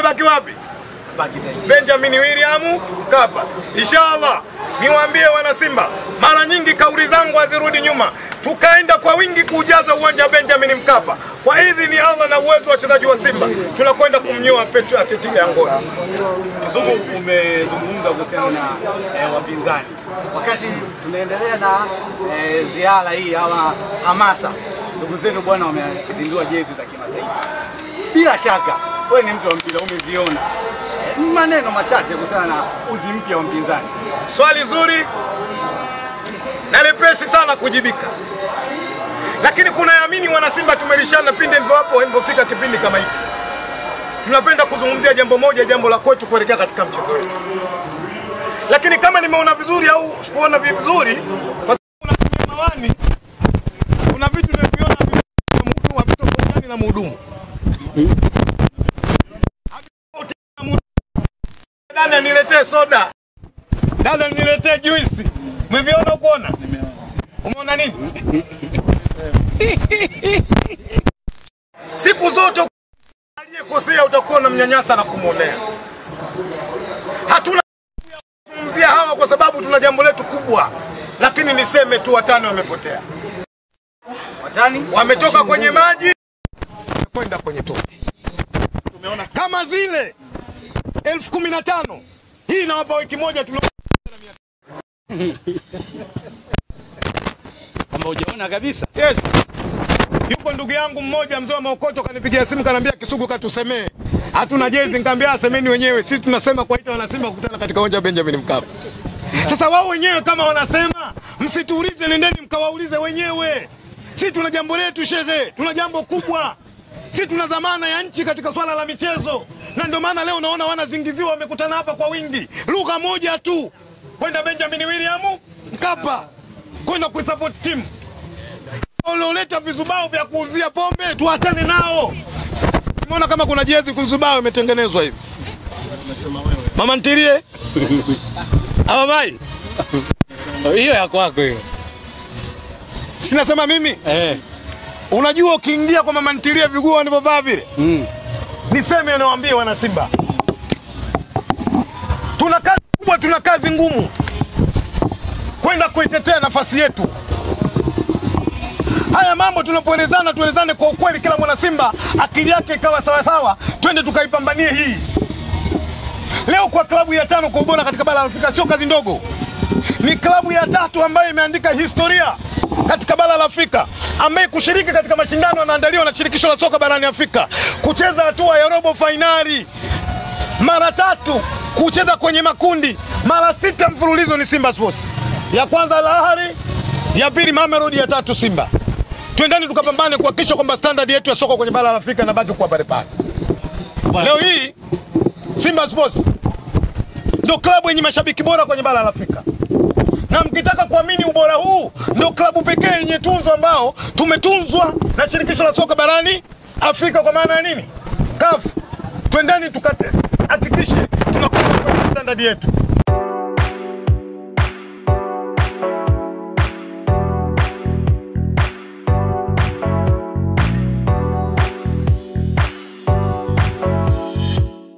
Inabaki wapi? Benjamin William Mkapa. Inshallah niwaambie wana Simba, mara nyingi kauli zangu hazirudi nyuma. Tukaenda kwa wingi kujaza uwanja wa Benjamin Mkapa. Kwa idhini ya Allah na uwezo wa wachezaji wa Simba, tunakwenda kumnyoa Petro Atletico ya Angola. Kisugu, umezungumza kuhusiana na wapinzani. Wakati tunaendelea na ziara hii ama hamasa, ndugu zetu bwana wamezindua jezi za kimataifa. Bila shaka wewe ni mtu wa mpira, umeziona. Maneno machache kuhusiana na uzi mpya wa mpinzani. Swali zuri na lepesi sana kujibika. Lakini kuna yamini wana Simba tumelishana pindi nilipofika kipindi kama hiki. Tunapenda kuzungumzia jambo moja, jambo la kwetu kuelekea katika mchezo wetu. Lakini kama nimeona vizuri au sikuona vizuri, kwa sababu kuna mawani, kuna vitu nimeviona mhudumu havitofautiani na mhudumu. Dada niletee soda. Dada niletee juisi. Umeviona ukoona? Umeona nini? Siku zote aliyekosea utakuwa na mnyanyasa na kumuonea. Hatuna kuzungumzia hawa kwa sababu tuna jambo letu kubwa. Lakini niseme tu watani wamepotea. Watani wametoka kwenye maji kwenda kwenye tope. Tumeona kama zile 1015. Hii inawapa wiki moja tuna kama hujaona kabisa. Yes. Yuko ndugu yangu mmoja mzee wa Maokoto kanipigia simu kanambia, Kisugu katusemee. Hatuna jezi, nikamwambia asemeni wenyewe. Sisi tunasema kwa ita wana Simba kukutana katika uwanja wa Benjamin Mkapa. Sasa wao wenyewe kama wanasema, msituulize, nendeni mkawaulize wenyewe. Sisi tuna jambo letu shehe, tuna jambo kubwa. Sisi tuna dhamana ya nchi katika swala la michezo. Na ndio maana leo unaona wanazingiziwa wamekutana hapa kwa wingi. Lugha moja tu. Kwenda Benjamin William Mkapa. Kwenda kuisupport timu. Walioleta vizubao vya kuuzia pombe tuachane nao. Umeona kama kuna jezi kuzubao imetengenezwa hivi. Mama ntilie. Ababai. Hiyo ya kwako hiyo. Sinasema mimi? Unajua ukiingia kwa mama ntilie viguo wanavyovaa vile? Niseme anawaambie wana Simba. Tuna kazi kubwa, tuna kazi ngumu. Kwenda kuitetea nafasi yetu. Haya mambo tunapoelezana tuelezane kwa ukweli, kila mwana Simba akili yake ikawa sawa sawa, twende tukaipambanie hii. Leo kwa klabu ya 5 kwa ubora katika bara la Afrika sio kazi ndogo. Ni klabu ya 3 ambayo imeandika historia katika bara la Afrika, ambaye kushiriki katika mashindano yanaandaliwa na shirikisho la soka barani Afrika, kucheza hatua ya robo finali mara 3, kucheza kwenye makundi mara 6 mfululizo ni Simba Sports. Ya kwanza Al Ahly, ya pili Mamelodi, ya 3 Simba. Twendeni tukapambane kuhakikisha kwamba standard yetu ya soka kwenye bara la Afrika inabaki kuwa pale pale. Leo hii Simba Sports ndio klabu yenye mashabiki bora kwenye bara la Afrika. Na mkitaka kuamini ubora huu, ndio klabu pekee yenye tunzo ambao tumetunzwa na shirikisho la soka barani Afrika kwa maana ya nini? CAF. Twendeni tukate hakikishe tunakuwa standard yetu.